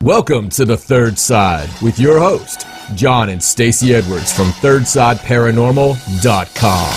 Welcome to The Third Side with your host, John and Stacey Edwards from thirdsideparanormal.com.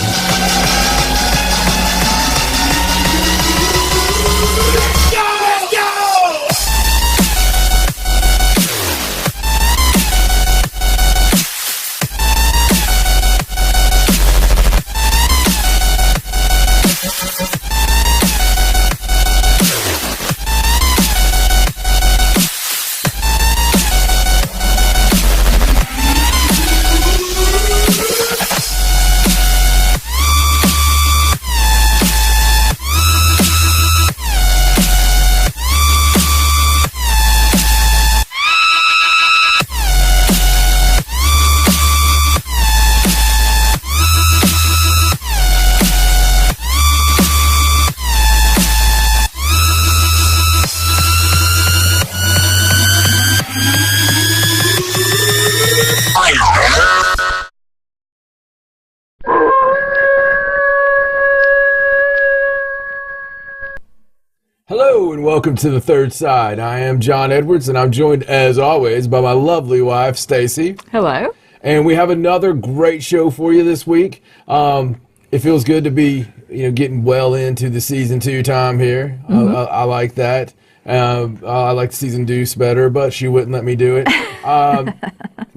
Hello and welcome to The Third Side. I am John Edwards and I'm joined as always by my lovely wife Stacey. Hello. And we have another great show for you this week. It feels good to be, getting well into the season 2 time here. I like that. I like season deuce better, but she wouldn't let me do it.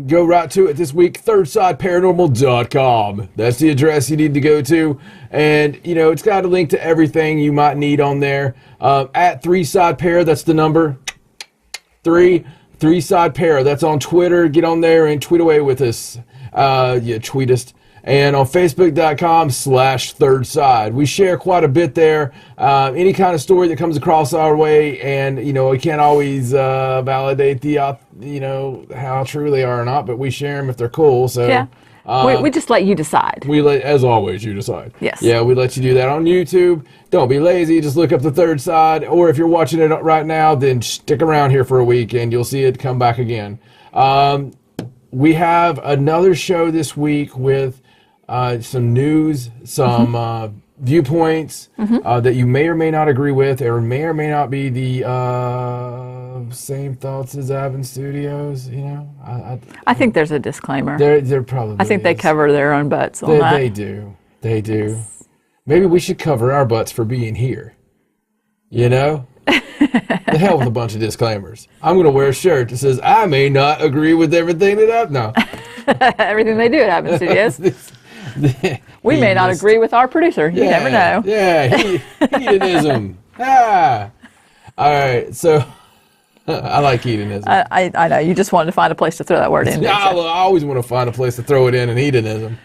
Go right to it this week, thirdsideparanormal.com. That's the address you need to go to. And, it's got a link to everything you might need on there. At 3SidePara, that's the number. 3SidePara. That's on Twitter. Get on there and tweet away with us. Tweet us. And on Facebook.com/ThirdSide. We share quite a bit there. Any kind of story that comes across our way, and we can't always validate the how true they are or not, but we share them if they're cool. So yeah, we just let you decide. As always, you decide. Yes. Yeah, we let you do that on YouTube. Don't be lazy. Just look up The Third Side, or if you're watching it right now, then stick around here for a week and you'll see it come back again. We have another show this week with some news, some viewpoints that you may or may not agree with, or may not be the same thoughts as Avon Studios. I think there's a disclaimer. There probably. I think they cover their own butts on that. They do. Yes. Maybe we should cover our butts for being here. The hell with a bunch of disclaimers. I'm going to wear a shirt that says, I may not agree with everything that I've no. Everything they do at Avon Studios. We may not agree with our producer. You never know. Yeah, hedonism. All right, so I like hedonism. I know. You just wanted to find a place to throw that word in. I always want to find a place to throw it in hedonism.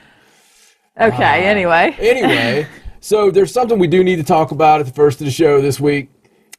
Okay, anyway. So there's something we do need to talk about at the first of the show this week.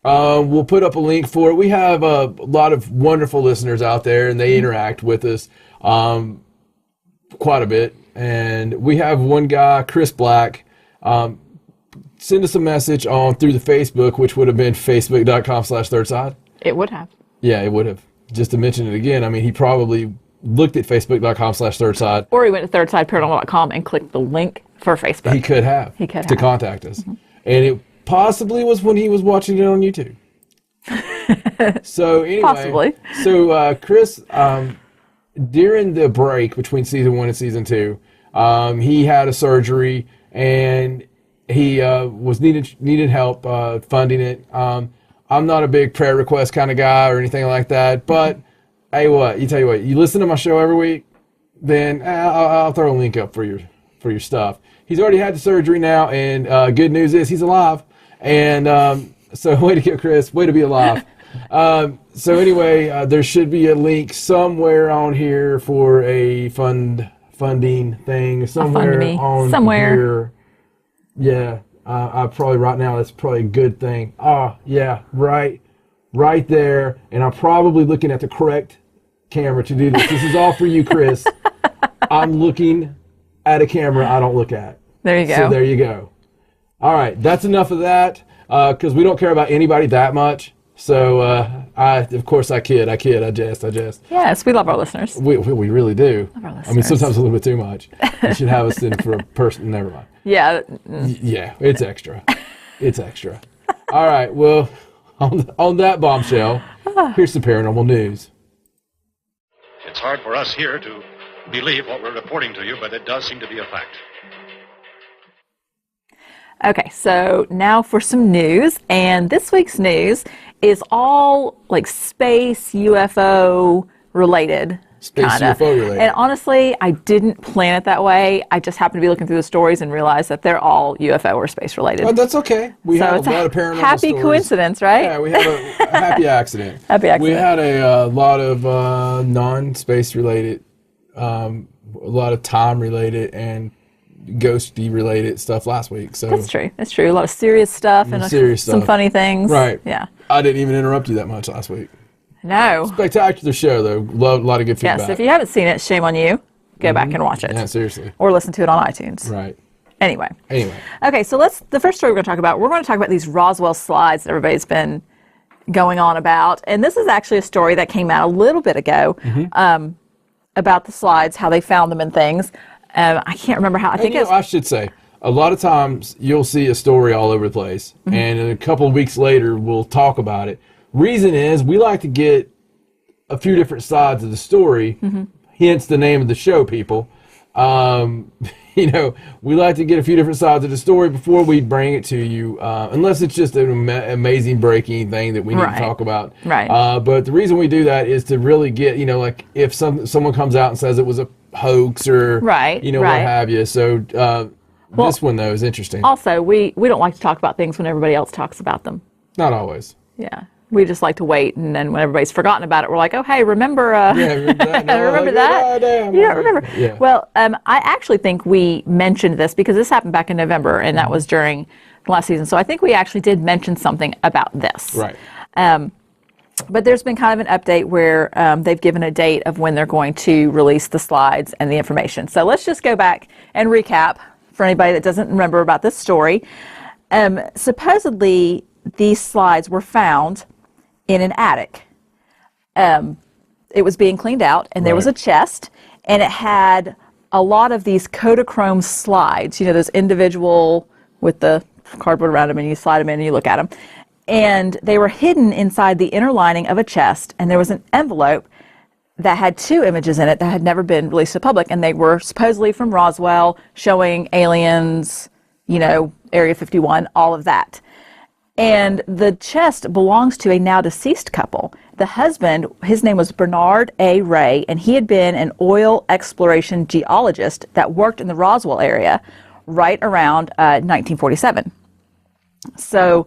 We'll put up a link for it. We have a lot of wonderful listeners out there, and they interact with us quite a bit. And we have one guy, Chris Black, send us a message through the Facebook, which would have been facebook.com/thirdside. It would have. Yeah, it would have. Just to mention it again, he probably looked at facebook.com/thirdside. Or he went to thirdsideparanormal.com and clicked the link for Facebook. He could have. To contact us. And it possibly was when he was watching it on YouTube. So anyway. Possibly. So Chris, during the break between season 1 and season 2, he had a surgery and he was needed help funding it. I'm not a big prayer request kind of guy or anything like that, but hey, you listen to my show every week, then I'll throw a link up for your stuff. He's already had the surgery now, and good news is he's alive. And so way to go, Chris. Way to be alive. So anyway, there should be a link somewhere on here for a funding thing. Somewhere here. Yeah. I probably right now, that's probably a good thing. Yeah, right there. And I'm probably looking at the correct camera to do this. This is all for you, Chris. I'm looking at a camera I don't look at. There you go. So there you go. All right, that's enough of that, because we don't care about anybody that much. So, of course, I kid, I jest. Yes, we love our listeners. We really do. Love our listeners. Sometimes a little bit too much. You should have us in for a person. Never mind. Yeah. Yeah, it's extra. It's extra. All right, well, on that bombshell, here's some paranormal news. It's hard for us here to believe what we're reporting to you, but it does seem to be a fact. Okay, so now for some news, and this week's news is all like space UFO related. Space Kinda. UFO related. And honestly, I didn't plan it that way. I just happened to be looking through the stories and realized that they're all UFO or space related. Oh, that's okay. We So have it's a lot of paranormal happy stories. coincidence, right? Yeah, we have a happy accident. Happy accident. We had a lot of non-space related, a lot of time related and ghosty related stuff last week. So That's true. That's true. A lot of serious stuff and serious some stuff. funny things. Right. Yeah. I didn't even interrupt you that much last week. No. Spectacular show, though. A lot of good feedback. Yes. If you haven't seen it, shame on you. Go back and watch it. Yeah, seriously. Or listen to it on iTunes. Right. Anyway. Anyway. So the first story we're going to talk about these Roswell Slides that everybody's been going on about. And this is actually a story that came out a little bit ago about the slides, how they found them and things. I can't remember how. I should say, a lot of times you'll see a story all over the place, and a couple of weeks later we'll talk about it. Reason is we like to get a few different sides of the story, hence the name of the show, people. We like to get a few different sides of the story before we bring it to you, unless it's just an amazing breaking thing that we need to talk about. Right. But the reason we do that is to really get, like if someone comes out and says it was a hoax or, what have you. So this one, though, is interesting. Also, we don't like to talk about things when everybody else talks about them. Not always. Yeah. We just like to wait, and then when everybody's forgotten about it, we're like, oh, hey, remember remember that? No, remember that? You don't remember. Yeah. Well, I actually think we mentioned this because this happened back in November, and that was during the last season. So I think we actually did mention something about this. Right. But there's been kind of an update where they've given a date of when they're going to release the slides and the information. So let's just go back and recap for anybody that doesn't remember about this story. Supposedly, these slides were found in an attic. It was being cleaned out, and there was a chest, and it had a lot of these Kodachrome slides, those individual with the cardboard around them, and you slide them in and you look at them. And they were hidden inside the inner lining of a chest, and there was an envelope that had 2 images in it that had never been released to the public, and they were supposedly from Roswell, showing aliens, Area 51, all of that. And the chest belongs to a now deceased couple. The husband, his name was Bernard A. Ray, and he had been an oil exploration geologist that worked in the Roswell area right around 1947. So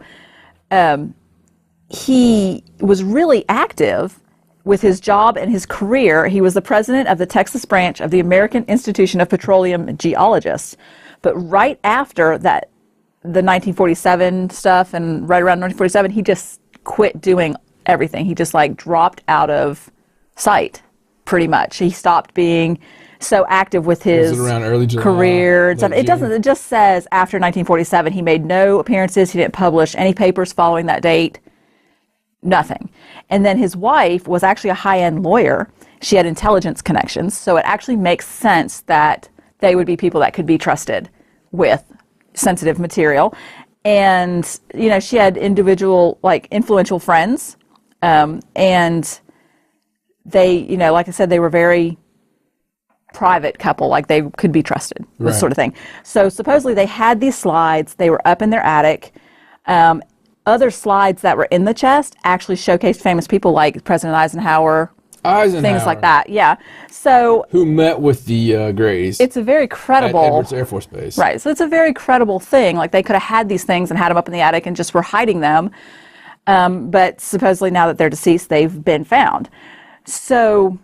he was really active with his job and his career. He was the president of the Texas branch of the American Institution of Petroleum Geologists. But right after that, the 1947 stuff, and right around 1947, he just quit doing everything. He just dropped out of sight, pretty much. He stopped being so active with his career and stuff. It doesn't. It just says after 1947, he made no appearances. He didn't publish any papers following that date. Nothing. And then his wife was actually a high-end lawyer. She had intelligence connections, so it actually makes sense that they would be people that could be trusted with sensitive material. And she had individual influential friends, and they like I said, they were very private couple, they could be trusted, this sort of thing. So supposedly they had these slides, they were up in their attic. Other slides that were in the chest actually showcased famous people like President Eisenhower, things like that. Yeah. So who met with the Grays? It's a very credible at Edwards Air Force Base. Right. So it's a very credible thing. They could have had these things and had them up in the attic and just were hiding them. But supposedly now that they're deceased, they've been found. So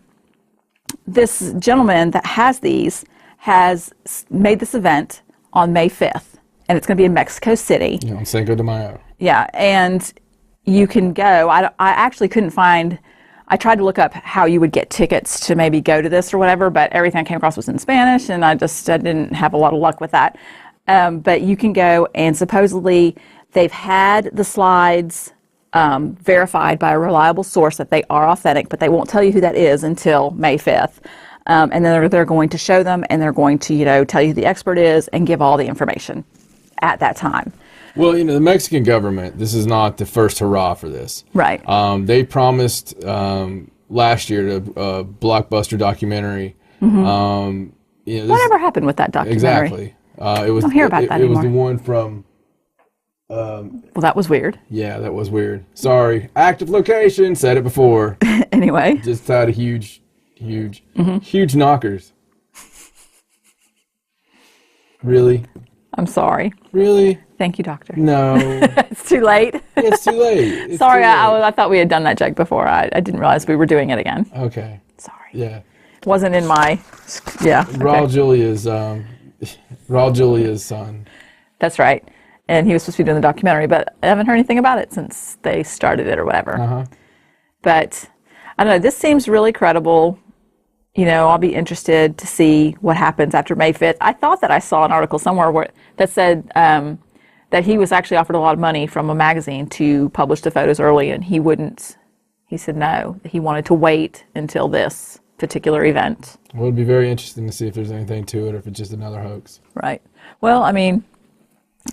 this gentleman that has these has made this event on May 5th, and it's going to be in Mexico City. Yeah, on Cinco de Mayo. Yeah, and you can go. I actually couldn't find. I tried to look up how you would get tickets to maybe go to this or whatever, but everything I came across was in Spanish, and I didn't have a lot of luck with that. But you can go, and supposedly they've had the slides verified by a reliable source that they are authentic, but they won't tell you who that is until May 5th. And then they're going to show them, and they're going to tell you who the expert is and give all the information at that time. Well, the Mexican government, this is not the first hurrah for this. Right. They promised last year a blockbuster documentary. Whatever happened with that documentary? Exactly. It was. I don't hear about that It was anymore. the one from. Well, that was weird. Yeah, that was weird. Sorry. Active location. Said it before. Anyway. Just had a huge knockers. Really? I'm sorry. Really? Thank you, doctor. No. It's too late. It's too late. It's Sorry, too late. I thought we had done that joke before. I didn't realize we were doing it again. Okay. Sorry. Yeah. Wasn't in my. Yeah. Raul Okay. Julia's son. That's right. And he was supposed to be doing the documentary, but I haven't heard anything about it since they started it or whatever. Uh-huh. But I don't know. This seems really credible. I'll be interested to see what happens after May 5th. I thought that I saw an article somewhere that said that he was actually offered a lot of money from a magazine to publish the photos early, and he wouldn't. He said no. He wanted to wait until this particular event. Well, it'd be very interesting to see if there's anything to it or if it's just another hoax. Right. Well, I mean,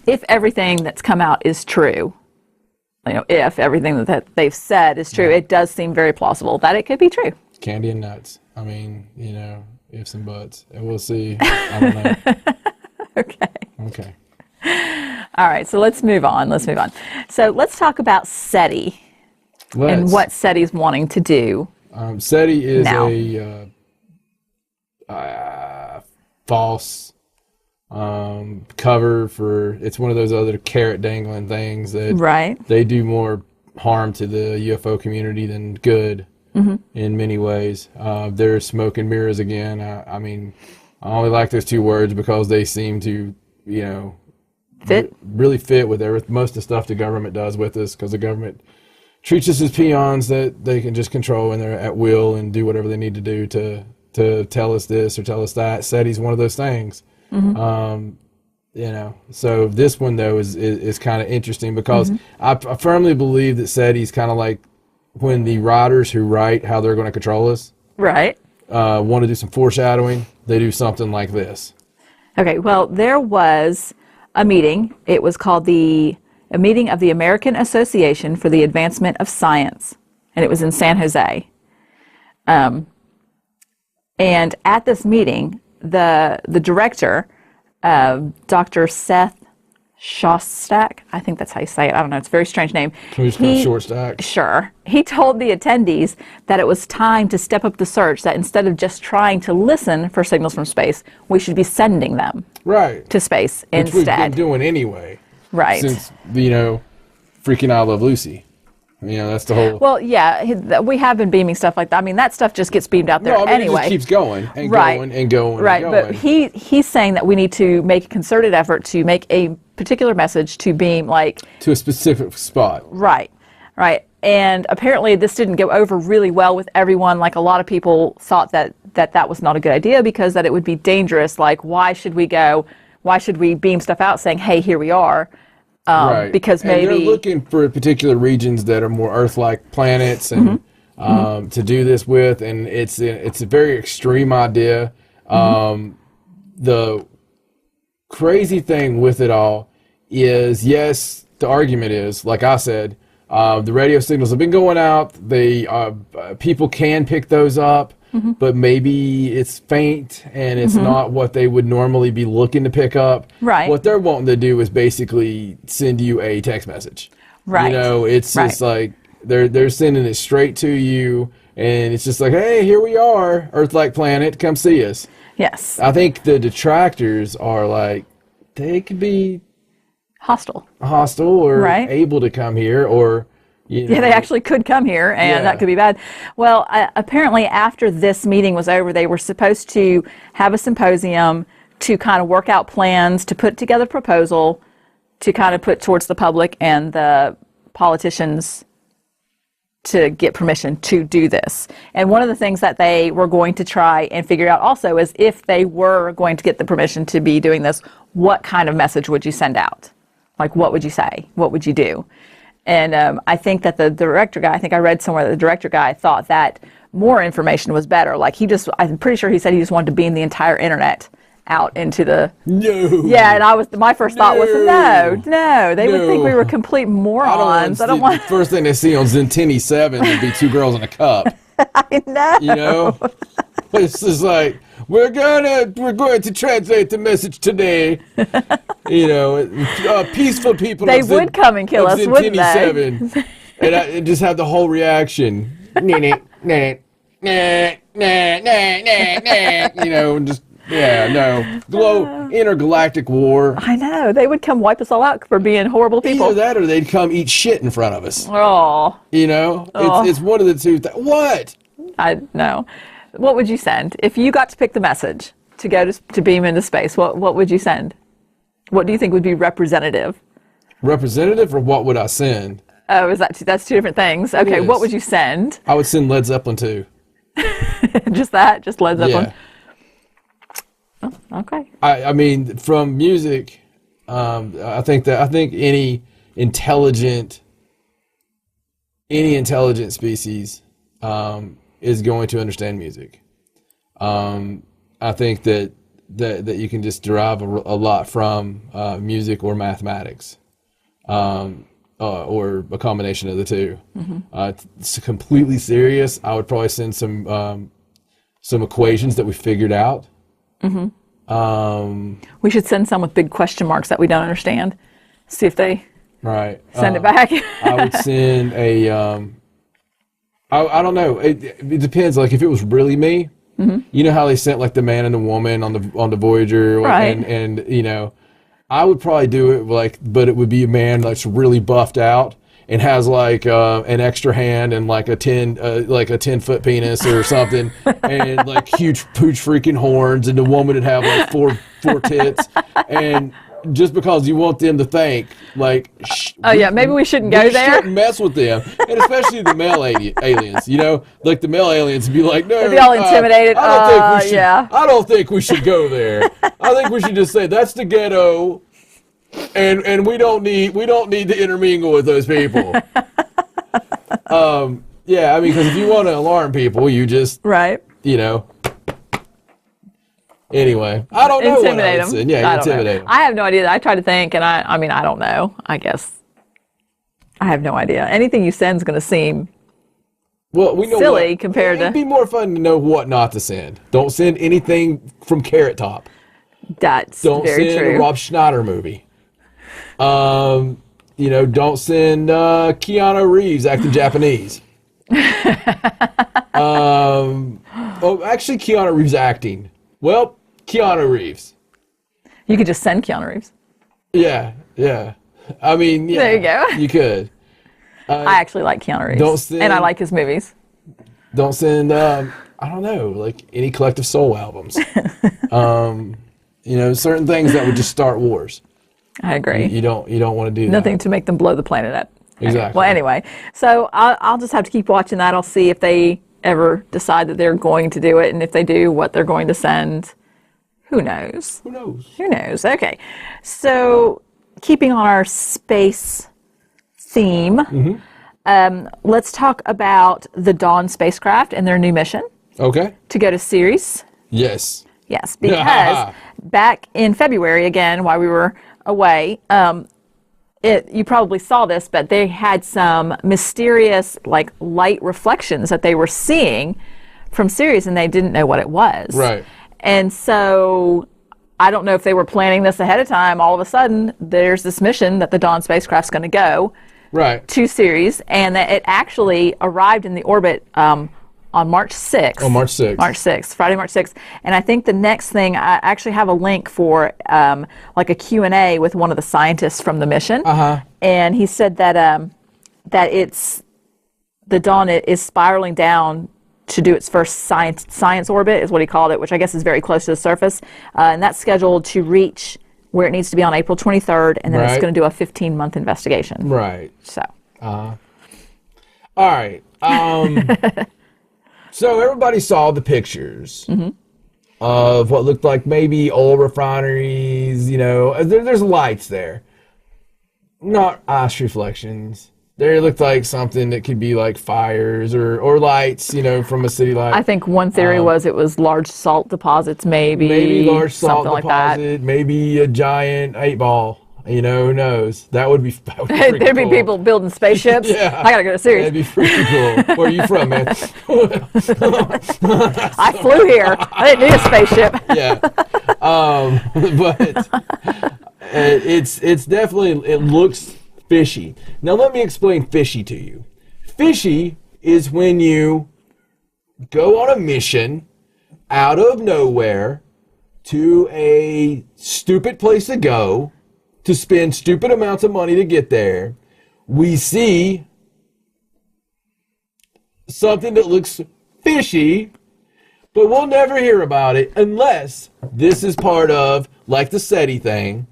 if everything that's come out is true, if everything that they've said is true, it does seem very plausible that it could be true. Candy and nuts. I mean, ifs and buts. And we'll see. I don't know. Okay. All right, so let's move on. So let's talk about SETI and what SETI's wanting to do. SETI is now. a false cover for, it's one of those other carrot dangling things that they do more harm to the UFO community than good. In many ways. There's smoke and mirrors again. I mean, I only like those two words because they seem to, fit. Really fit with most of the stuff the government does with us, because the government treats us as peons that they can just control and they're at will and do whatever they need to do to tell us this or tell us that. SETI's one of those things. So this one, though, is kind of interesting because I firmly believe that SETI's kind of like when the writers who write how they're going to control us want to do some foreshadowing, they do something like this. Okay, well, there was a meeting. It was called a meeting of the American Association for the Advancement of Science, and it was in San Jose. And at this meeting, the director, Dr. Seth Shostak, I think that's how you say it. I don't know. It's a very strange name. Can we just call it short stack? Sure. He told the attendees that it was time to step up the search, that instead of just trying to listen for signals from space, we should be sending them to space instead. Which we've been doing anyway. Right. Since, freaking I Love Lucy. That's the whole... Well, yeah, we have been beaming stuff like that. I mean, that stuff just gets beamed out there anyway. It just keeps going and going and going Right, and going. But he's saying that we need to make a concerted effort to make a particular message to beam, to a specific spot. Right. And apparently this didn't go over really well with everyone. Like, a lot of people thought that was not a good idea because that it would be dangerous. Like, why should we beam stuff out saying, hey, here we are? Because maybe they're looking for particular regions that are more Earth-like planets and to do this with, and it's a very extreme idea. The crazy thing with it all is, yes, the argument is, like I said, the radio signals have been going out. People can pick those up, but maybe it's faint and it's not what they would normally be looking to pick up. Right. What they're wanting to do is basically send you a text message. Right. It's just like they're sending it straight to you, and it's just like, hey, here we are, Earth-like planet, come see us. Yes. I think the detractors are like, they could be hostile or able to come here, or yeah, they actually could come here, and that could be bad. Well, apparently after this meeting was over, they were supposed to have a symposium to kind of work out plans, to put together a proposal, to kind of put towards the public and the politicians to get permission to do this. And one of the things that they were going to try and figure out also is, if they were going to get the permission to be doing this, what kind of message would you send out? Like, what would you say? What would you do? And I think that the director guy, I think I read somewhere that the director guy thought that more information was better. Like, I'm pretty sure he said he just wanted to beam the entire internet out into the... No. Yeah, and my first thought was, no, they would think we were complete morons. I don't want... The first thing they see on Zentini 7 would be two girls in a cup. I know. You know? It's just like, we're going to translate the message today. You know, peaceful people. They would come and kill us, wouldn't they? 7, and just have the whole reaction. You know, and just, intergalactic war. I know. They would come wipe us all out for being horrible people. Either that or they'd come eat shit in front of us. Oh. You know? It's one of the two. What? I know. What would you send? If you got to pick the message to go to beam into space, what would you send? What do you think would be representative? Representative, or what would I send? Oh, that's two different things. Okay, what would you send? I would send Led Zeppelin too. Just that? Just Led Zeppelin? Yeah. Oh, okay. I mean, from music, I think any intelligent species is going to understand music. I think that you can just derive a lot from music or mathematics, or a combination of the two. It's completely serious. I would probably send some equations that we figured out. We should send some with big question marks that we don't understand. See if they send it back. I would send I don't know. It depends. Like if it was really me, you know how they sent like the man and the woman on the Voyager, and you know, I would probably do it but it would be a man that's really buffed out and has like an extra hand and like a 10-foot penis or something, and like huge freaking horns, and the woman would have like four tits, and just because you want them to think like, maybe we shouldn't go there. Shouldn't mess with them, and especially the male aliens. You know, like the male aliens would be like, no, they'd be all intimidated. I don't think we should go there. I think we should just say that's the ghetto. And we don't need to intermingle with those people. I mean, because if you want to alarm people, you just you know. Anyway, I don't know what I would say. Yeah, intimidate them. I have no idea. I try to think, and I mean, I don't know. I guess I have no idea. Anything you send is going to seem silly compared to. It'd be more fun to know what not to send. Don't send anything from Carrot Top. That's don't very send true. a Rob Schneider movie. You know, don't send Keanu Reeves acting Japanese. Actually, Keanu Reeves acting. Well, Keanu Reeves. You could just send Keanu Reeves. Yeah. I mean, there you go. You could. I actually like Keanu Reeves, and I like his movies. Don't send, I don't know, like any Collective Soul albums. You know, certain things that would just start wars. I agree. You don't want to do that. Nothing to make them blow the planet up. Exactly. Well, anyway, so I'll just have to keep watching that. I'll see if they ever decide that they're going to do it, and if they do, what they're going to send. Who knows? Who knows? Okay. So, keeping on our space theme, let's talk about the Dawn Spacecraft and their new mission. Okay. To go to Ceres. Yes. Yes, because back in February, again, while we were away, you probably saw this, but they had some mysterious like light reflections that they were seeing from Ceres, and they didn't know what it was. Right. And so I don't know if they were planning this ahead of time. All of a sudden, there's this mission that the Dawn spacecraft's going to go to Ceres, and that it actually arrived in the orbit on March 6th. Oh, March 6th. March 6th, Friday, March 6th. And I think the next thing, I actually have a link for like a Q&A with one of the scientists from the mission. And he said that the Dawn is spiraling down to do its first science orbit, is what he called it, which I guess is very close to the surface. And that's scheduled to reach where it needs to be on April 23rd, and then it's going to do a 15-month investigation. Right. So. All right. So everybody saw the pictures of what looked like maybe oil refineries. You know, there's lights there, not ice reflections. There looked like something that could be like fires or lights, from a city light. I think one theory was it was large salt deposits, maybe large salt something deposit, like that. maybe a giant 8-ball. Who knows? That would be There'd be cool. people building spaceships. Yeah. I gotta go to Ceres. That'd be pretty cool. Where are you from, man? I flew here. I didn't need a spaceship. Yeah. But it's definitely, it looks fishy. Now let me explain fishy to you. Fishy is when you go on a mission out of nowhere to a stupid place to go, to spend stupid amounts of money to get there. We see something that looks fishy, but we'll never hear about it unless this is part of, like the SETI thing,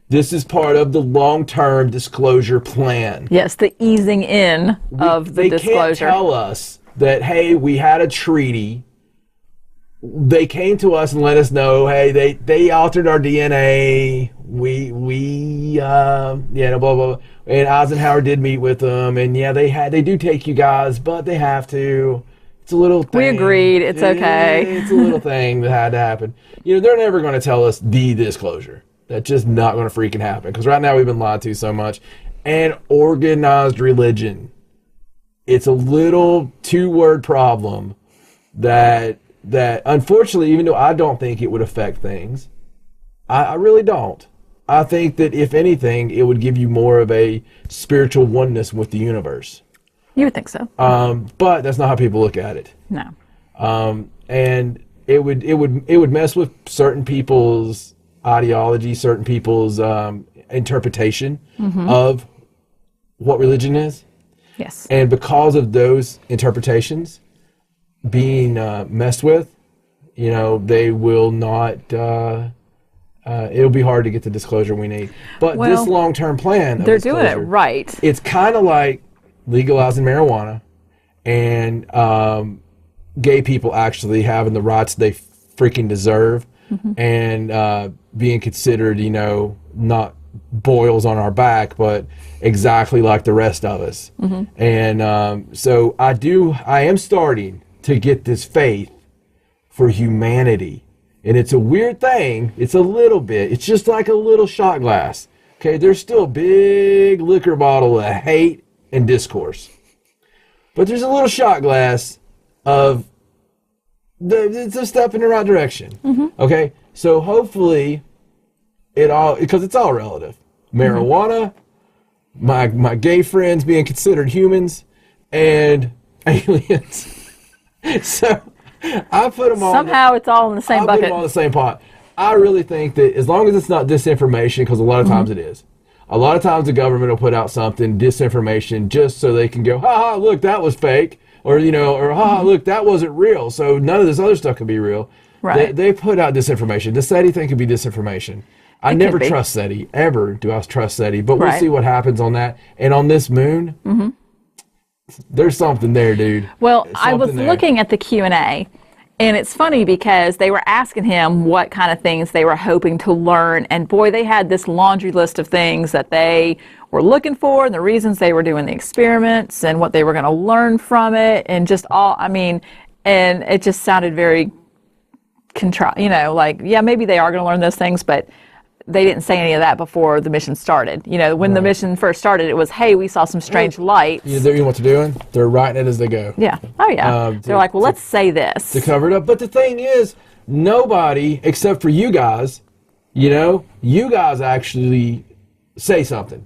this is part of the long-term disclosure plan. Yes, the easing in of the disclosure. They can't tell us that, hey, we had a treaty. They came to us and let us know, hey, they altered our DNA. Blah, blah, blah. And Eisenhower did meet with them, and yeah, they do take you guys, but they have to. It's a little thing. We agreed. It's okay. It's a little thing that had to happen. They're never going to tell us the disclosure. That's just not going to freaking happen. Because right now we've been lied to so much. And organized religion. It's a little two-word problem that unfortunately, even though I don't think it would affect things, I really don't. I think that if anything, it would give you more of a spiritual oneness with the universe. You would think so. But that's not how people look at it. No. And it would mess with certain people's ideology, certain people's interpretation of what religion is. Yes. And because of those interpretations being messed with, they will not. It'll be hard to get the disclosure we need. But this long-term plan, they're doing it right. It's kind of like legalizing marijuana and gay people actually having the rights they freaking deserve, and being considered, not boils on our back, but exactly like the rest of us. And so I am starting to get this faith for humanity. And it's a weird thing. It's just like a little shot glass. Okay, there's still a big liquor bottle of hate and discourse. But there's a little shot glass of it's a step in the right direction. Okay, so hopefully because it's all relative. Marijuana, my gay friends being considered humans, and aliens. So I put them all. Somehow it's all in the same bucket. Put them all in the same pot. I really think that as long as it's not disinformation, because a lot of times it is. A lot of times the government will put out something, disinformation, just so they can go, ha ha, look, that was fake. Or, or ha ha, look, that wasn't real. So none of this other stuff can be real. Right. They put out disinformation. The SETI thing could be disinformation. I never trust SETI. Ever do I trust SETI. But we'll see what happens on that. And on this moon, there's something there, dude. Well, I was looking at the Q&A, and it's funny because they were asking him what kind of things they were hoping to learn. And boy, they had this laundry list of things that they were looking for and the reasons they were doing the experiments and what they were going to learn from it. And just and it just sounded very like, yeah, maybe they are going to learn those things, but they didn't say any of that before the mission started. When the mission first started, it was, hey, we saw some strange lights. You know what they're doing? They're writing it as they go. Yeah. Oh, yeah. They're like, well, let's say this. To cover it up. But the thing is, nobody, except for you guys, you guys actually say something.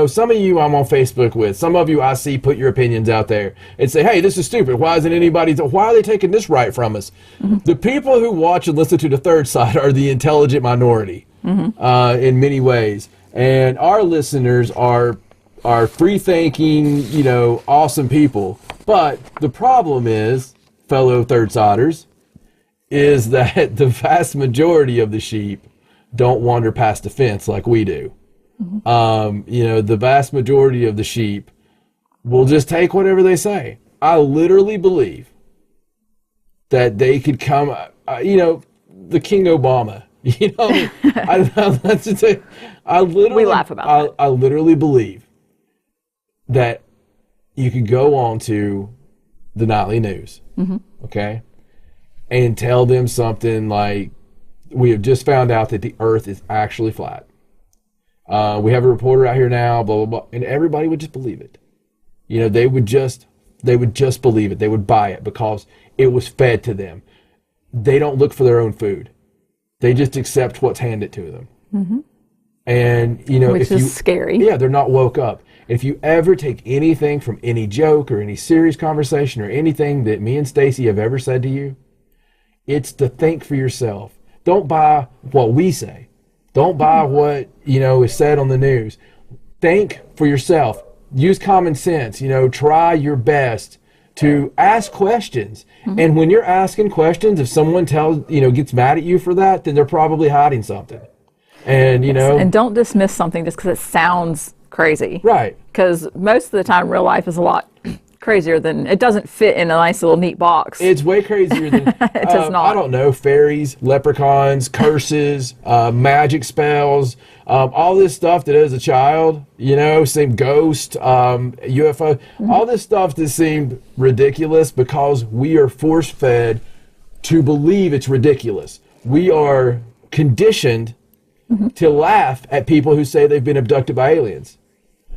Some of you I'm on Facebook with. Some of you I see put your opinions out there and say, hey, this is stupid. Why are they taking this right from us? The people who watch and listen to the third side are the intelligent minority. In many ways, and our listeners are free-thinking, awesome people. But the problem is, fellow third-siders, is that the vast majority of the sheep don't wander past the fence like we do. The vast majority of the sheep will just take whatever they say. I literally believe that they could come, the King Obama. I literally, we laugh about that. I literally believe that you could go on to the nightly news, okay, and tell them something like, we have just found out that the Earth is actually flat. We have a reporter out here now, blah, blah, blah, and everybody would just believe it. You know, they would just believe it. They would buy it because it was fed to them. They don't look for their own food. They just accept what's handed to them. And, you know, which is scary. Yeah, they're not woke up. If you ever take anything from any joke or any serious conversation or anything that me and Stacey have ever said to you, it's to think for yourself. Don't buy what we say. Don't buy what, you know, is said on the news. Think for yourself. Use common sense. You know, try your best to ask questions. And when you're asking questions, if someone gets mad at you for that, then they're probably hiding something. And, you know. And don't dismiss something just because it sounds crazy. Right. Because most of the time, real life is a lot crazier than, it doesn't fit in a nice little neat box. It's way crazier than, it does not. I don't know, fairies, leprechauns, curses, magic spells, all this stuff that as a child, you know, seemed ghost, UFO, all this stuff that seemed ridiculous because we are force-fed to believe it's ridiculous. We are conditioned to laugh at people who say they've been abducted by aliens.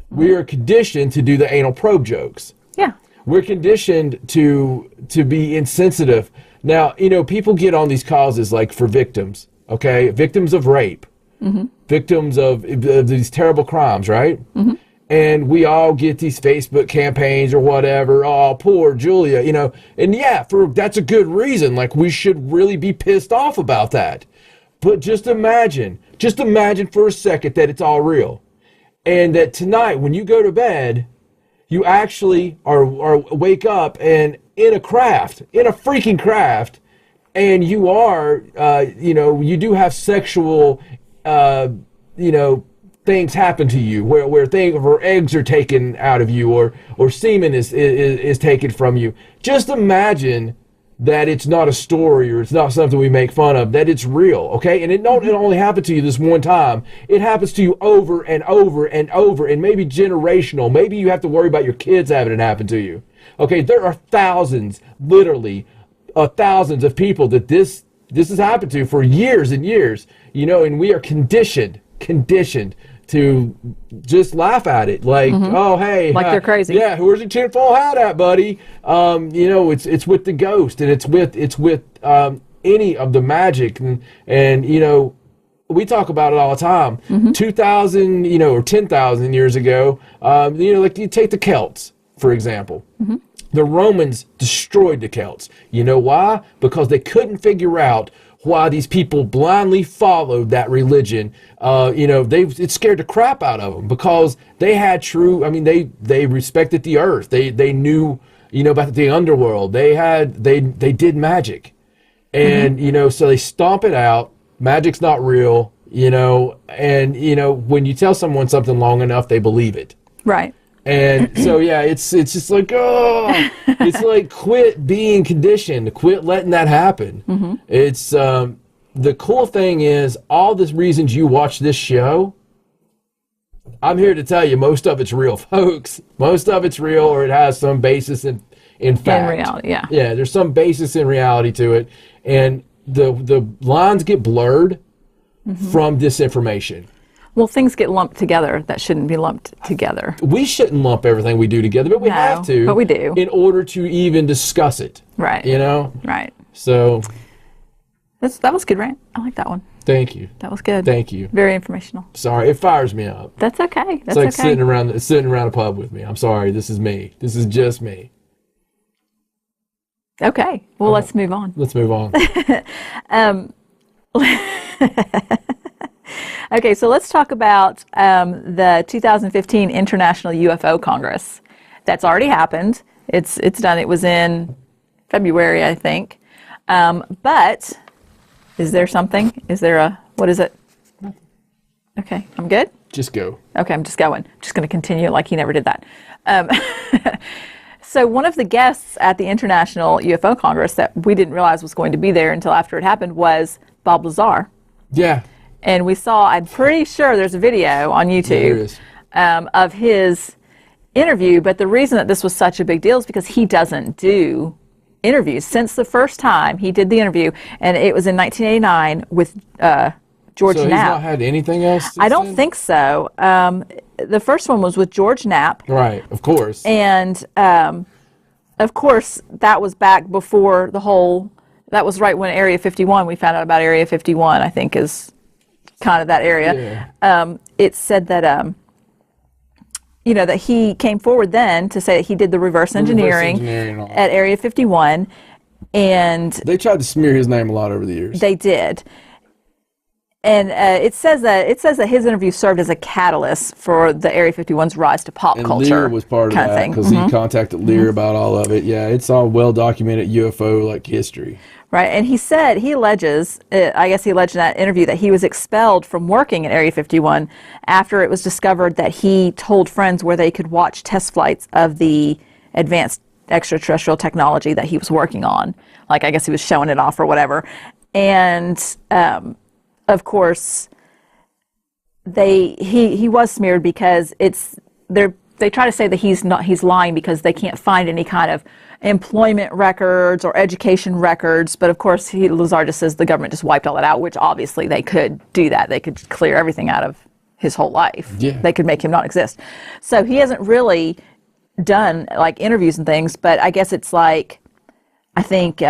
We are conditioned to do the anal probe jokes. Yeah. We're conditioned to be insensitive. Now, you know, people get on these causes like for victims, okay? Victims of rape, victims of these terrible crimes, right? And we all get these Facebook campaigns or whatever. Oh, poor Julia, you know. And yeah, that's a good reason. Like, we should really be pissed off about that. But just imagine for a second that it's all real. And that tonight, when you go to bed, you actually are wake up and in a freaking craft, and you are, you know, you do have sexual, you know, things happen to you where eggs are taken out of you or semen is taken from you. Just imagine that it's not a story or it's not something we make fun of, that it's real, okay? And it only happened to you this one time. It happens to you over and over and over, and maybe generational. Maybe you have to worry about your kids having it happen to you. Okay, there are thousands, literally thousands of people that this has happened to for years and years, you know, and we are conditioned to just laugh at it, like, oh, hey, like they're crazy. Yeah, where's your tinfoil hat at, buddy? You know, it's with the ghost, and it's with any of the magic, and you know, we talk about it all the time. 2,000, you know, or 10,000 years ago, you know, like you take the Celts, for example. The Romans destroyed the Celts. You know why? Because they couldn't figure out why these people blindly followed that religion. You know, it scared the crap out of them because they had they respected the earth. They knew, you know, about the underworld. They did magic. And, you know, so they stomp it out. Magic's not real, you know, and, you know, when you tell someone something long enough, they believe it. Right. And so, yeah, it's just like, oh, it's like quit being conditioned, quit letting that happen. It's, the cool thing is all the reasons you watch this show, I'm here to tell you most of it's real, folks. Most of it's real, or it has some basis in fact. In reality, yeah. Yeah, there's some basis in reality to it. And the lines get blurred from disinformation. Well, things get lumped together that shouldn't be lumped together. We shouldn't lump everything we do together, but we have to. But we do. In order to even discuss it. Right. You know? Right. So. That was good, right? I like that one. Thank you. That was good. Thank you. Very informational. Sorry, it fires me up. That's okay. It's like sitting around a pub with me. I'm sorry, this is me. This is just me. Okay. Well, let's move on. Let's move on. Okay, so let's talk about the 2015 International UFO Congress. That's already happened. It's done. It was in February, I think. But is there something? Is there what is it? Okay, I'm good? Just go. Okay, I'm just going. Just going to continue like he never did that. So one of the guests at the International UFO Congress that we didn't realize was going to be there until after it happened was Bob Lazar. Yeah. And we saw, I'm pretty sure there's a video on YouTube of his interview, but the reason that this was such a big deal is because he doesn't do interviews. Since the first time he did the interview, and it was in 1989 with George So he's Knapp. not had anything else since I don't then? think so. The first one was with George Knapp. Right, of course. And, of course, that was back before that was right when Area 51, we found out about Area 51, I think is kind of that area. Yeah. It said that, that he came forward then to say that he did the reverse engineering engineering and all. at Area 51, and They tried to smear his name a lot over the years. they did. And it says that his interview served as a catalyst for the Area 51's rise to pop and culture. Lear was part of kind that thing. because he contacted Lear about all of it. Yeah, it's all well documented UFO history. Right, and he alleges, I guess he alleged in that interview that he was expelled from working at Area 51 after it was discovered that he told friends where they could watch test flights of the advanced extraterrestrial technology that he was working on. I guess he was showing it off or whatever. And, of course, he was smeared because they try to say that he's lying because they can't find any kind of employment records or education records, but of course Lazar just says the government just wiped all that out, which obviously they could do that. They could clear everything out of his whole life. Yeah. They could make him not exist. So he hasn't really done interviews and things, but I guess it's I think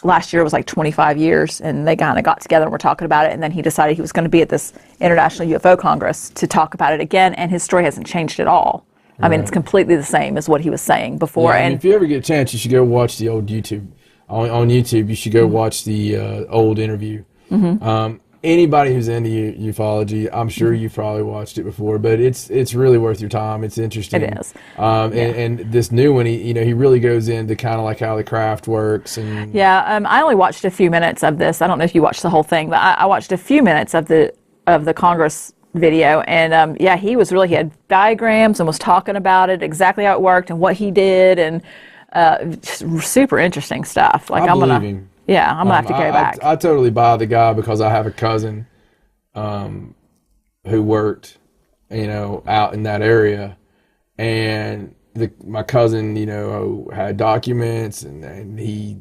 last year was 25 years, and they kind of got together and were talking about it, and then he decided he was going to be at this International UFO Congress to talk about it again, and his story hasn't changed at all. I mean, it's completely the same as what he was saying before. Yeah, and if you ever get a chance, you should go watch the old YouTube. On YouTube, you should go watch the old interview. Anybody who's into ufology, I'm sure you've probably watched it before, but it's really worth your time. It's interesting. It is. And this new one, he really goes into kind of how the craft works. And I only watched a few minutes of this. I don't know if you watched the whole thing, but I watched a few minutes of the Congress video, and he had diagrams and was talking about it, exactly how it worked and what he did, and super interesting stuff. I'm gonna have to go back. I totally buy the guy because I have a cousin who worked out in that area, and my cousin had documents, and he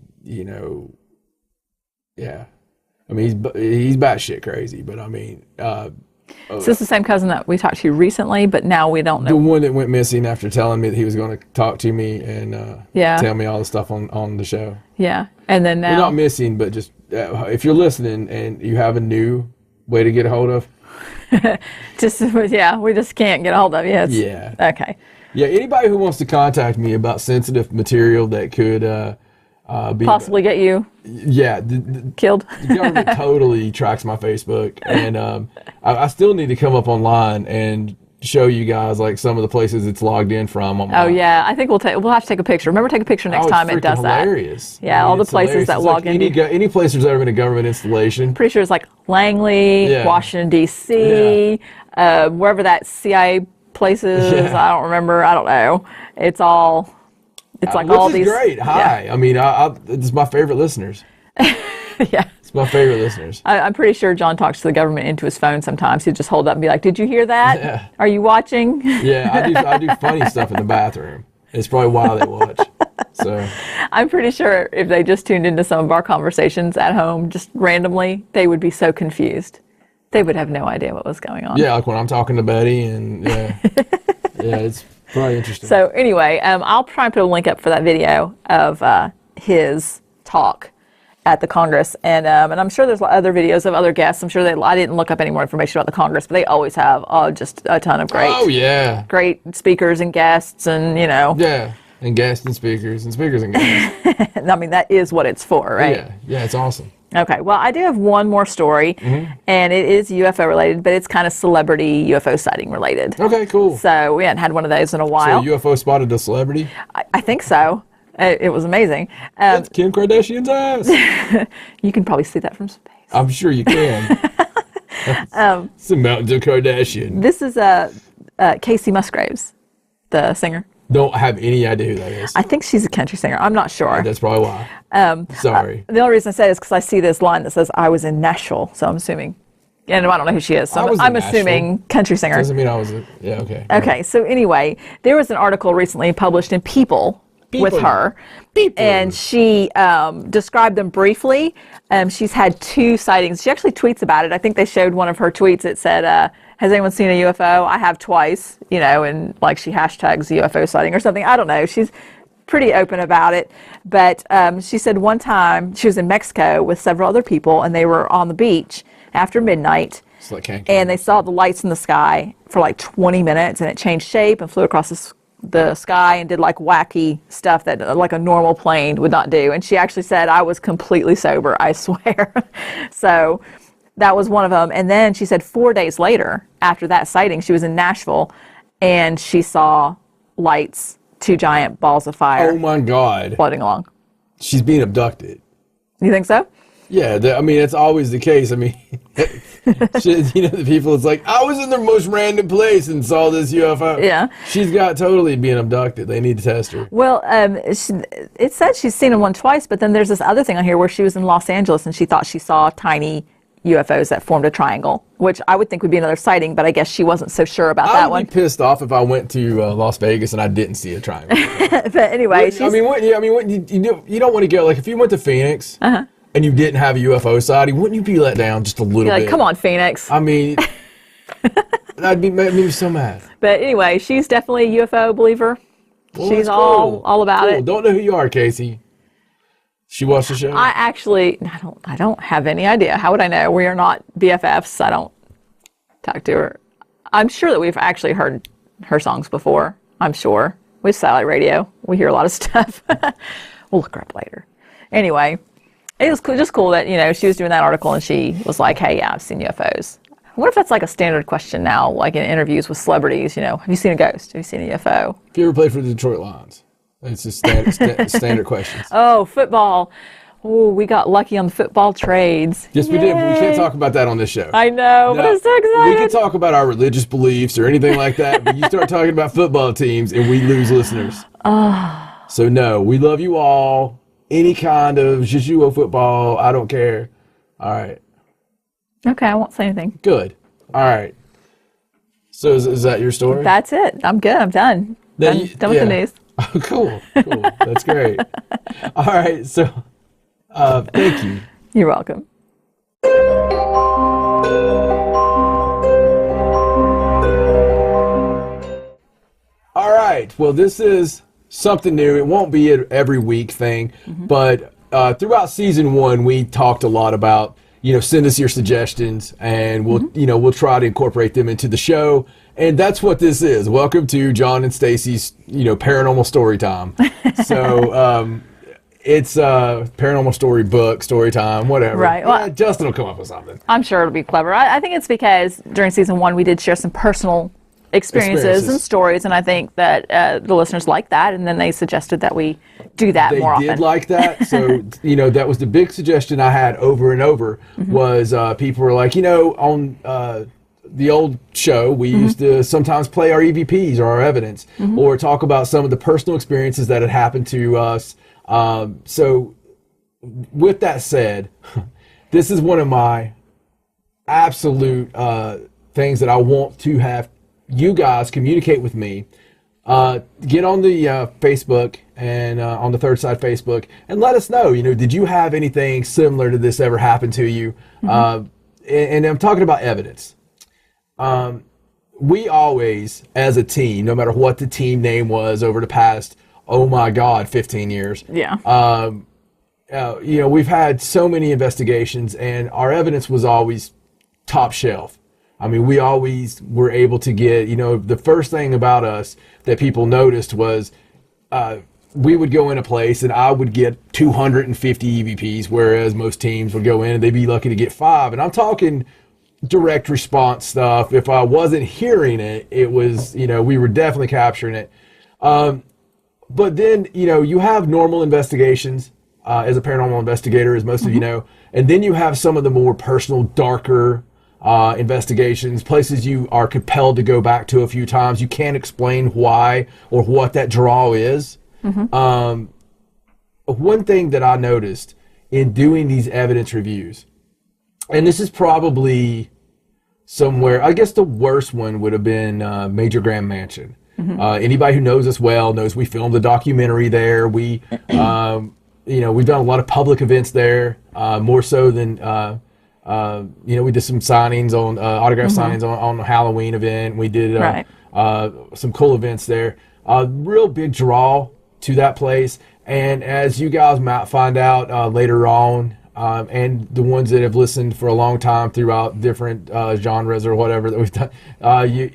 I mean he's batshit crazy, but I mean So this is the same cousin that we talked to recently, but now we don't know. the one that went missing after telling me that he was going to talk to me and tell me all the stuff on the show. Yeah, and then now Well, not missing, but just if you're listening and you have a new way to get a hold of. we just can't get a hold of you. Yeah. Okay. Yeah, anybody who wants to contact me about sensitive material that could be Possibly get you killed. The government totally tracks my Facebook, and I still need to come up online and show you guys some of the places it's logged in from. Oh yeah, I think we'll have to take a picture. Remember, take a picture next time it does that. Hilarious. Yeah, all the places that log in. Any place there's ever been a government installation. Pretty sure it's Langley, Washington D.C., wherever that CIA place is. I don't remember. I don't know. It's all. It's all these. Great. Hi. Yeah. I mean, it's my favorite listeners. Yeah. It's my favorite listeners. I'm pretty sure John talks to the government into his phone sometimes. He'd just hold up and be like, "Did you hear that? Yeah. Are you watching?" Yeah, I do funny stuff in the bathroom. It's probably why they watch. So I'm pretty sure if they just tuned into some of our conversations at home, just randomly, they would be so confused. They would have no idea what was going on. yeah, when I'm talking to Betty, and it's probably interesting. So anyway, I'll try and put a link up for that video of his talk at the Congress, and I'm sure there's other videos of other guests. I'm sure I didn't look up any more information about the Congress, but they always have just a ton of great speakers and guests, and and guests and speakers and guests. I mean, that is what it's for, right? Yeah, it's awesome. Okay, well, I do have one more story, and it is UFO related, but it's kind of celebrity UFO sighting related. Okay, cool. So we hadn't had one of those in a while. So UFO spotted a celebrity? I think so. It was amazing. It's Kim Kardashian's ass. You can probably see that from space. I'm sure you can. It's the mountains of Kardashian. This is Kacey Musgraves, the singer. Don't have any idea who that is. I think she's a country singer. I'm not sure. That's probably why. Sorry. The only reason I say it is because I see this line that says, "I was in Nashville," so I'm assuming And I don't know who she is, I so was in I'm Nashville. assuming country singer. Doesn't mean I was. Yeah. Okay. Okay, so anyway, there was an article recently published in People with her, and she described them briefly. She's had 2 sightings. She actually tweets about it. I think they showed one of her tweets. It said, has anyone seen a UFO? I have twice, and like she hashtags UFO sighting or something. I don't know. She's pretty open about it. But she said one time she was in Mexico with several other people, and they were on the beach after midnight. And they saw the lights in the sky for like 20 minutes, and it changed shape and flew across the sky and did like wacky stuff that like a normal plane would not do. And she actually said, I was completely sober, I swear. So that was one of them. And then she said 4 days later, after that sighting, she was in Nashville, and she saw lights, 2 giant balls of fire. Oh my God. Floating along. She's being abducted. You think so? Yeah, it's always the case. I mean, the people, it's like, I was in the most random place and saw this UFO. Yeah. She's got totally being abducted. They need to test her. Well, it said she's seen one twice, but then there's this other thing on here where she was in Los Angeles and she thought she saw tiny UFOs that formed a triangle, which I would think would be another sighting, but I guess she wasn't so sure about that one. I would be pissed off if I went to Las Vegas and I didn't see a triangle. But anyway, you don't want to go, like, if you went to Phoenix and you didn't have a UFO sighting, wouldn't you be let down just a little bit? Like, come on, Phoenix. I mean, that'd make me so mad. But anyway, she's definitely a UFO believer. Well, she's cool. all about it. Don't know who you are, Kacey. She watched the show? I don't have any idea. How would I know? We are not BFFs. I don't talk to her. I'm sure that we've actually heard her songs before. I'm sure. We have satellite radio. We hear a lot of stuff. We'll look her up later. Anyway, it was just cool that, she was doing that article and she was like, hey, yeah, I've seen UFOs. I wonder if that's like a standard question now, like in interviews with celebrities, have you seen a ghost? Have you seen a UFO? Have you ever played for the Detroit Lions? It's just standard questions. Oh, football. Oh, we got lucky on the football trades. Yes, we did, but we can't talk about that on this show. I know, but I'm so excited. We can talk about our religious beliefs or anything like that, but you start talking about football teams and we lose listeners. So no, we love you all. Any kind of Jijuo football, I don't care. All right. Okay, I won't say anything. Good. All right. So is that your story? That's it. I'm good. I'm done. Done with the news. Oh, cool. That's great. All right. So, thank you. You're welcome. All right. Well, this is something new. It won't be an every week thing, but throughout season 1, we talked a lot about, send us your suggestions, and we'll try to incorporate them into the show. And that's what this is. Welcome to John and Stacey's, paranormal story time. So it's paranormal story book, story time, whatever. Right. Well, Justin will come up with something. I'm sure it'll be clever. I think it's because during season 1 we did share some personal experiences and stories, and I think that the listeners like that, and then they suggested that we do that more often. They did like that, so that was the big suggestion I had over and over was people were like, on the old show we used to sometimes play our EVPs or our evidence or talk about some of the personal experiences that had happened to us. So with that said, this is one of my absolute things that I want to have you guys communicate with me. Get on the Facebook and on the Third Side Facebook and let us know, did you have anything similar to this ever happen to you? And I'm talking about evidence. We always, as a team, no matter what the team name was over the past, 15 years. Yeah. We've had so many investigations and our evidence was always top shelf. I mean, we always were able to get, the first thing about us that people noticed was we would go in a place and I would get 250 EVPs, whereas most teams would go in and they'd be lucky to get 5. And I'm talking direct response stuff. If I wasn't hearing it, it was, we were definitely capturing it. But then, you have normal investigations as a paranormal investigator, as most of you know, and then you have some of the more personal, darker investigations, places you are compelled to go back to a few times. You can't explain why or what that draw is. One thing that I noticed in doing these evidence reviews, and this is probably somewhere. I guess the worst one would have been Major Grand Mansion. Anybody who knows us well knows we filmed a documentary there. We, we've done a lot of public events there, more so than, we did some signings on, autograph signings on a Halloween event. We did some cool events there. Real big draw to that place. And as you guys might find out later on, and the ones that have listened for a long time throughout different genres or whatever that we've done,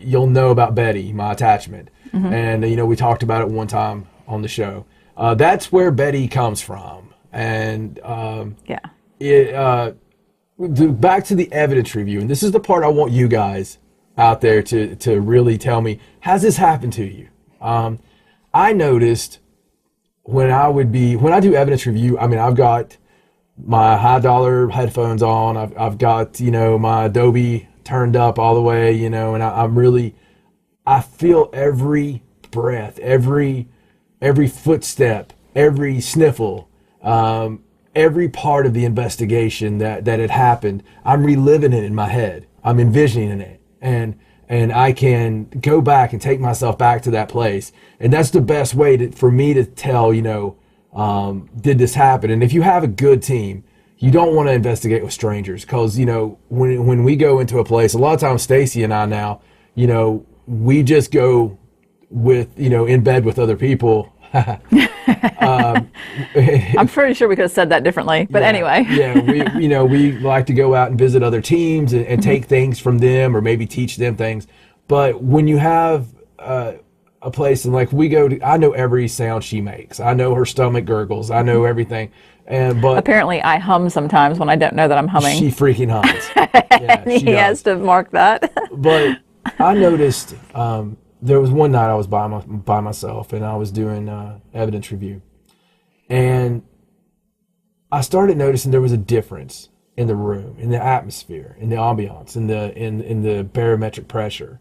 you'll know about Betty, my attachment. And, we talked about it one time on the show. That's where Betty comes from. And back to the evidence review. And this is the part I want you guys out there to really tell me, has this happened to you? I noticed when I do evidence review, I mean, I've got my high dollar headphones on. I've got, my Adobe turned up all the way, and I feel every breath, every footstep, every sniffle, every part of the investigation that had happened. I'm reliving it in my head. I'm envisioning it. And I can go back and take myself back to that place. And that's the best way for me to tell, did this happen? And if you have a good team, you don't want to investigate with strangers because, when we go into a place, a lot of times Stacey and I now, we just go with, in bed with other people. I'm pretty sure we could have said that differently, but anyway. We like to go out and visit other teams and take things from them or maybe teach them things. But when you have a place and like we go to, I know every sound she makes. I know her stomach gurgles. I know everything. But apparently I hum sometimes when I don't know that I'm humming. She freaking hums. He has to mark that. But I noticed there was one night I was by myself and I was doing evidence review, and I started noticing there was a difference in the room, in the atmosphere, in the ambiance, in the barometric pressure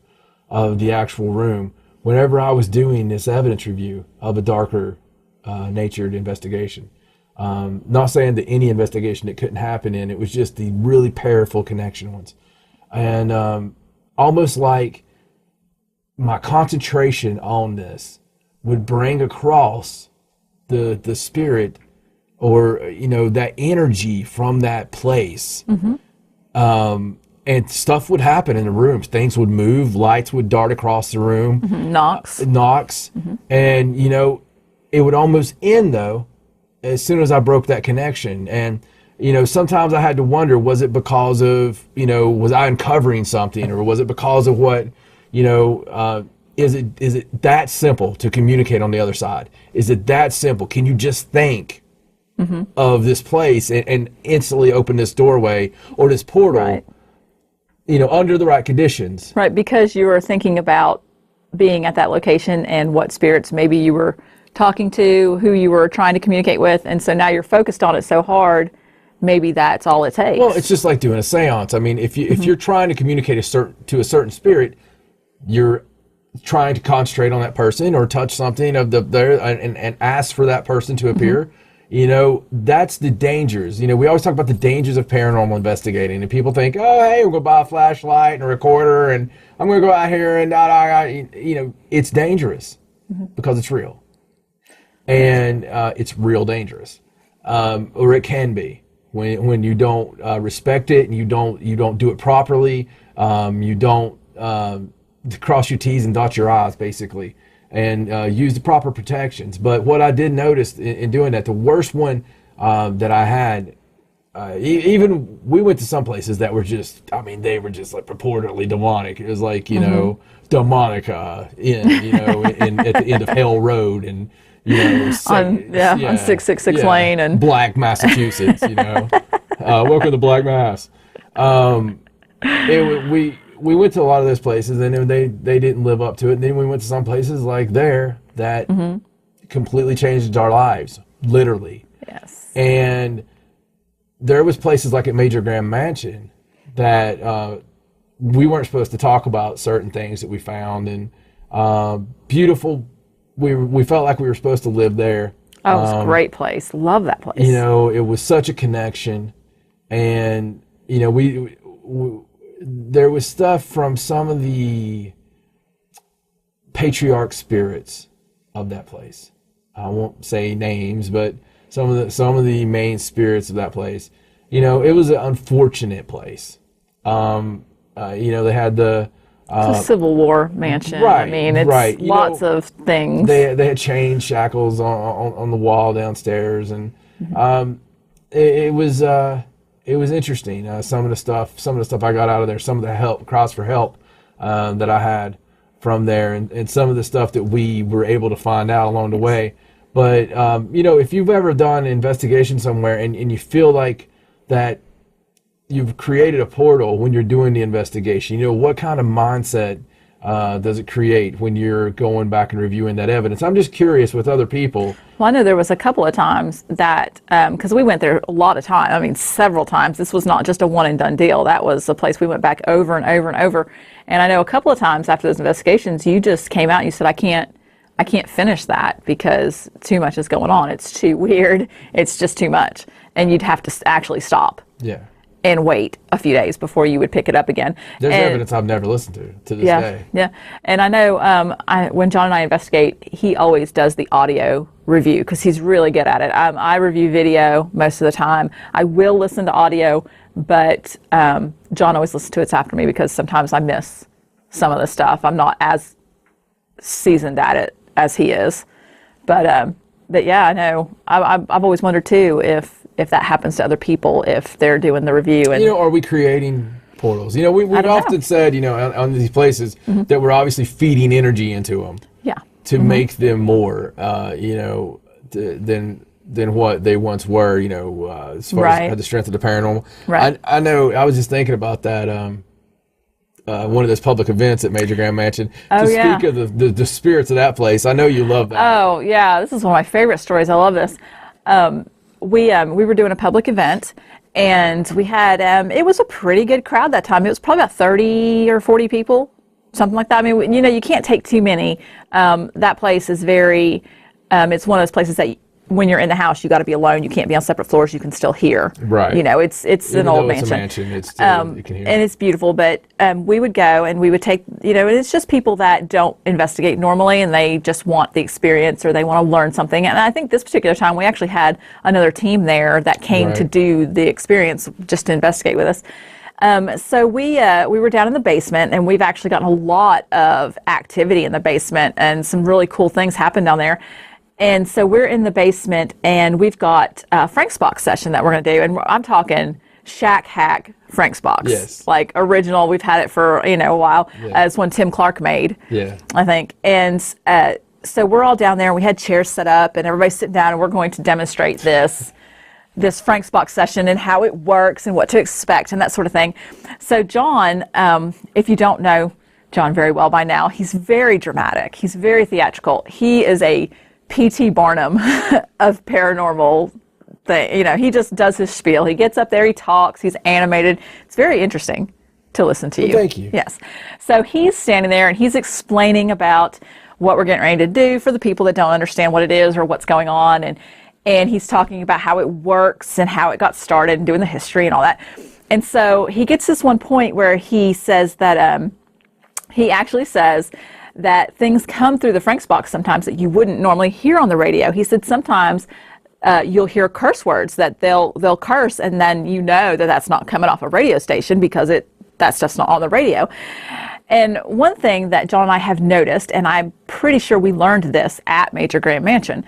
of the actual room. Whenever I was doing this evidence review of a darker natured investigation, not saying that any investigation that couldn't happen in, it was just the really powerful connection ones, and almost like my concentration on this would bring across the spirit or, that energy from that place. And stuff would happen in the rooms. Things would move. Lights would dart across the room. Knocks. And, it would almost end, though, as soon as I broke that connection. And, sometimes I had to wonder, was it because of, was I uncovering something? Or was it because of what... is it that simple to communicate on the other side? Is it that simple? Can you just think of this place and instantly open this doorway or this portal, under the right conditions? Right, because you were thinking about being at that location and what spirits maybe you were talking to, who you were trying to communicate with, and so now you're focused on it so hard, maybe that's all it takes. Well, it's just like doing a seance. I mean, if you're trying to communicate to a certain spirit, you're trying to concentrate on that person or touch something of and ask for that person to appear. That's the dangers. We always talk about the dangers of paranormal investigating, and people think, oh, hey, we're going to buy a flashlight and a recorder, and I'm going to go out here and it's dangerous because it's real, and it's real dangerous, or it can be when you don't respect it and you don't do it properly. You don't cross your T's and dot your I's, basically, and use the proper protections. But what I did notice in doing that, the worst one that I had, even we went to some places that were just, they were just like purportedly demonic. It was like, Demonica at the end of Hell Road, and on 666 Lane and Black, Massachusetts. Welcome to Black Mass. We went to a lot of those places, and they didn't live up to it. And then we went to some places like there that completely changed our lives, literally. Yes. And there was places like at Major Grand Mansion that we weren't supposed to talk about certain things that we found, and beautiful. We felt like we were supposed to live there. Oh, it was a great place. Love that place. It was such a connection, and there was stuff from some of the patriarch spirits of that place. I won't say names, but some of the main spirits of that place. You know, it was an unfortunate place. They had the it's a Civil War mansion. Right, I mean, it's right. lots of things. They had chain shackles on the wall downstairs, and it was interesting. Some of the stuff I got out of there, some of the cries for help that I had from there, and some of the stuff that we were able to find out along the way. But if you've ever done an investigation somewhere and you feel like that you've created a portal when you're doing the investigation, what kind of mindset does it create when you're going back and reviewing that evidence? I'm just curious with other people. Well, I know there was a couple of times that, because we went there a lot of times, I mean, several times. This was not just a one and done deal. That was a place we went back over and over and over. And I know a couple of times after those investigations, you just came out and you said, I can't finish that because too much is going on. It's too weird. It's just too much. And you'd have to actually stop. Yeah. And wait a few days before you would pick it up again. There's evidence I've never listened to this day. Yeah, and I know when John and I investigate, he always does the audio review because he's really good at it. I review video most of the time. I will listen to audio, but John always listens to it after me because sometimes I miss some of the stuff. I'm not as seasoned at it as he is. But yeah, I know. I've always wondered too if that happens to other people, if they're doing the review. And are we creating portals? We've often said, on these places that we're obviously feeding energy into them. Yeah. To make them more, than what they once were, as far as the strength of the paranormal. Right. I know. I was just thinking about that. One of those public events at Major Grand Mansion. Speak of the spirits of that place. I know you love that. Oh yeah, this is one of my favorite stories. I love this. We were doing a public event, and we had it was a pretty good crowd that time. It was probably about 30 or 40 people, something like that. I mean, you can't take too many. That place is very. It's one of those places that when you're in the house, you got to be alone. You can't be on separate floors. You can still hear. Right. It's even an old mansion. It's a mansion. It's still, you can hear. And it's beautiful. But we would go and we would take, and it's just people that don't investigate normally and they just want the experience or they want to learn something. And I think this particular time we actually had another team there that came to do the experience just to investigate with us. So we were down in the basement, and we've actually gotten a lot of activity in the basement, and some really cool things happen down there. And so we're in the basement, and we've got a Frank's Box session that we're going to do, and I'm talking shack hack Frank's Box. Yes. Like original. We've had it for a while. It's one Tim Clark made. Yeah. I think. And so we're all down there, and we had chairs set up, and everybody's sitting down, and we're going to demonstrate this Frank's Box session and how it works and what to expect and that sort of thing. So John, if you don't know John very well by now, he's very dramatic. He's very theatrical. He is a P.T. Barnum of paranormal thing. He just does his spiel. He gets up there, he talks, he's animated. It's very interesting to listen to you. Thank you. Yes. So he's standing there and he's explaining about what we're getting ready to do for the people that don't understand what it is or what's going on. And he's talking about how it works and how it got started and doing the history and all that. And so he gets this one point where he says that he actually says that things come through the Frank's Box sometimes that you wouldn't normally hear on the radio. He said sometimes you'll hear curse words that they'll curse, and then that that's not coming off a radio station because that stuff's not on the radio. And one thing that John and I have noticed, and I'm pretty sure we learned this at Major Grand Mansion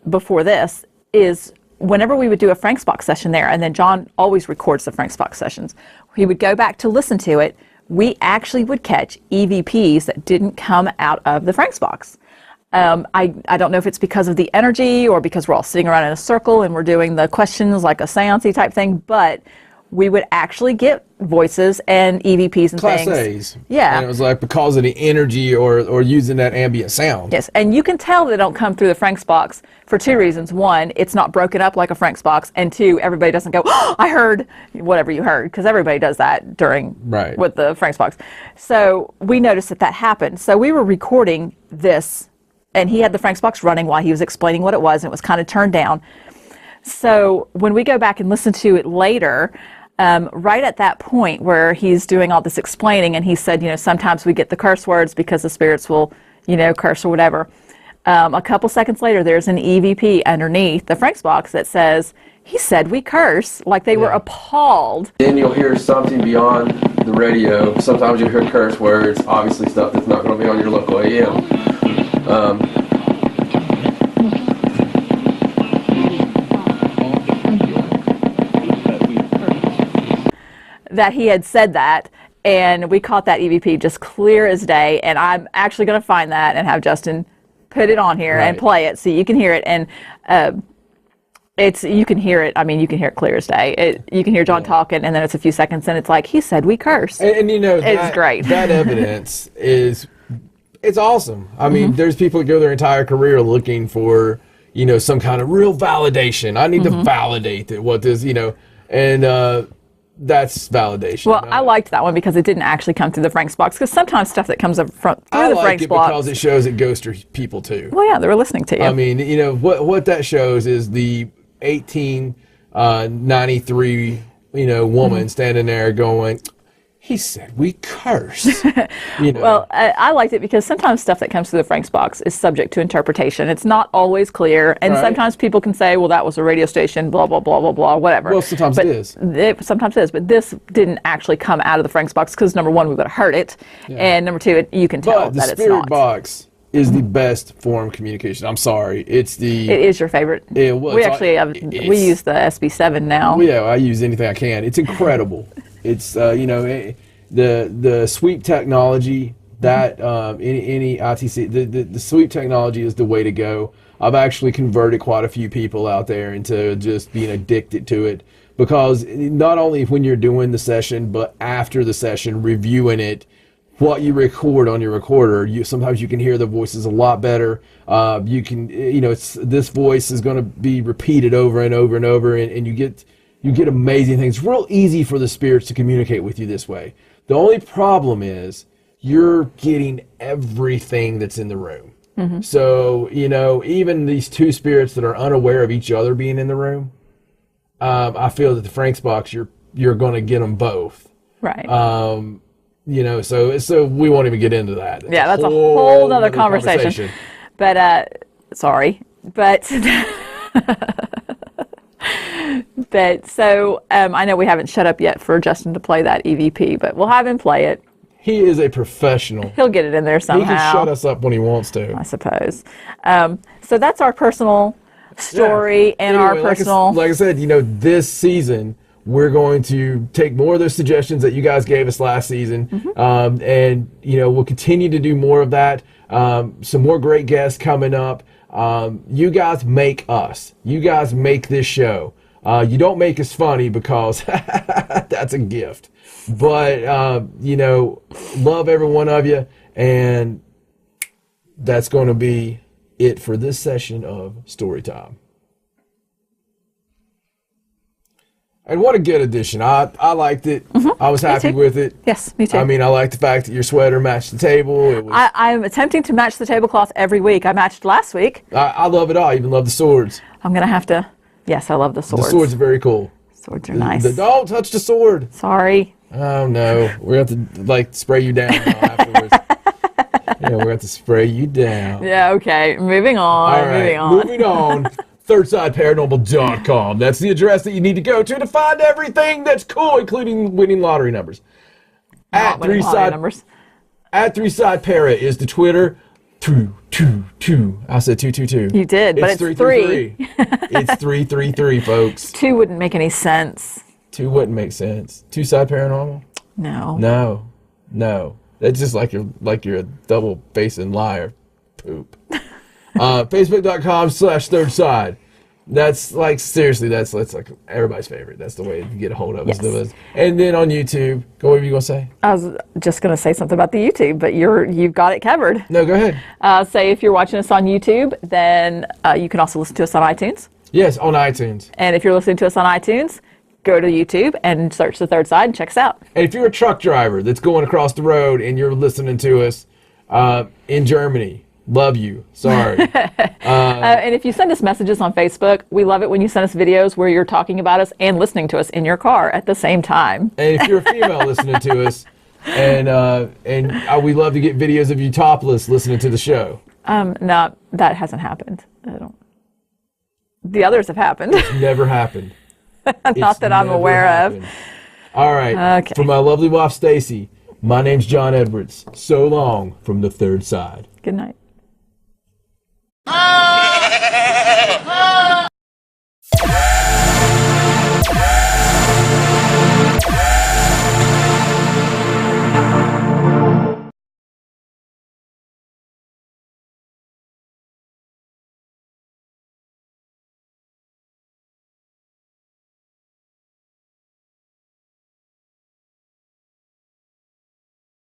before this, is whenever we would do a Frank's Box session there, and then John always records the Frank's Box sessions, he would go back to listen to it. We actually would catch EVPs that didn't come out of the Frank's Box. I don't know if it's because of the energy or because we're all sitting around in a circle and we're doing the questions like a seance-y type thing, but we would actually get voices and EVPs and Class things. A's. Yeah. And it was like because of the energy or using that ambient sound. Yes, and you can tell they don't come through the Frank's Box for two reasons. One, it's not broken up like a Frank's Box, and two, everybody doesn't go, oh, I heard whatever you heard, because everybody does that with the Frank's Box. So we noticed that happened. So we were recording this, and he had the Frank's Box running while he was explaining what it was, and it was kind of turned down. So when we go back and listen to it later, right at that point where he's doing all this explaining, and he said, sometimes we get the curse words because the spirits will, curse or whatever. A couple seconds later, there's an EVP underneath the Frank's box that says, he said we curse, like they were appalled. Then you'll hear something beyond the radio. Sometimes you'll hear curse words, obviously stuff that's not going to be on your local AM. That he had said that, and we caught that EVP just clear as day, and I'm actually going to find that and have Justin put it on here and play it so you can hear it. And you can hear it. I mean, you can hear it clear as day. You can hear John talking, and then it's a few seconds, and it's like, he said we curse. And it's great. That evidence it's awesome. I mean, there's people that go their entire career looking for, some kind of real validation. I need to validate that what this, and that's validation. Well, I liked that one because it didn't actually come through the Frank's box, because sometimes stuff that comes up through the Frank's box. Because it shows it goes to people too. Well, yeah, they were listening to you. I mean, what that shows is the 1893 woman standing there going, he said we curse. Well, I liked it because sometimes stuff that comes through the Frank's box is subject to interpretation. It's not always clear, and sometimes people can say, well, that was a radio station, blah, blah, blah, blah, blah, whatever. Well, sometimes it is. Sometimes it is, but this didn't actually come out of the Frank's box because, number one, we would have heard it, and number two, you can tell that it's not. The spirit box is the best form of communication. I'm sorry. It is your favorite. We use the SB7 now. Well, yeah, I use anything I can. It's incredible. It's the sweep technology that any ITC the sweep technology is the way to go. I've actually converted quite a few people out there into just being addicted to it, because not only when you're doing the session, but after the session, reviewing it, what you record on your recorder, sometimes you can hear the voices a lot better. You can, this voice is going to be repeated over and over and over, and you get amazing things. It's real easy for the spirits to communicate with you this way. The only problem is you're getting everything that's in the room. So, even these two spirits that are unaware of each other being in the room, I feel that the Frank's box, you're going to get them both. Right. So we won't even get into that. That's a whole other conversation. But, sorry. But... So I know we haven't shut up yet for Justin to play that EVP, but we'll have him play it. He is a professional. He'll get it in there somehow. He can shut us up when he wants to, I suppose. So that's our personal story and our personal... Like I said, this season, we're going to take more of those suggestions that you guys gave us last season, and, we'll continue to do more of that. Some more great guests coming up. You guys make us. You guys make this show. You don't make us funny because that's a gift. But, love every one of you. And that's going to be it for this session of Story Time. And what a good addition. I liked it. I was happy with it. Yes, me too. I mean, I like the fact that your sweater matched the table. I'm attempting to match the tablecloth every week. I matched last week. I love it all. I even love the swords. I'm going to have to... Yes, I love the swords. The swords are very cool. Swords are nice. Don't touch the sword. Sorry. Oh, no. We're going to have to, spray you down afterwards. We're going to have to spray you down. Yeah, okay. Moving on. All right, moving on. ThirdSideParanormal.com. That's the address that you need to go to find everything that's cool, including winning lottery numbers. At 3SidePara is the Twitter. 222. I said 222. You did, but it's 3. It's 333, folks. 2 wouldn't make any sense. 2 wouldn't make sense. 2-Side Paranormal? No. No. That's just like you're a double-facing liar. Poop. Facebook.com/ThirdSide. That's seriously, that's like everybody's favorite. That's the way to get a hold of us. And then on YouTube, what were you going to say? I was just going to say something about the YouTube, but you've got it covered. No, go ahead. Say if you're watching us on YouTube, then you can also listen to us on iTunes. Yes, on iTunes. And if you're listening to us on iTunes, go to YouTube and search The Third Side and check us out. And if you're a truck driver that's going across the road and you're listening to us in Germany, Love you. Sorry. And if you send us messages on Facebook, we love it when you send us videos where you're talking about us and listening to us in your car at the same time. And if you're a female listening to us, and we love to get videos of you topless listening to the show. No, that hasn't happened. The others have happened. It's never happened. Not that I'm aware of. All right. Okay. For my lovely wife, Stacey, my name's John Edwards. So long from the third side. Good night.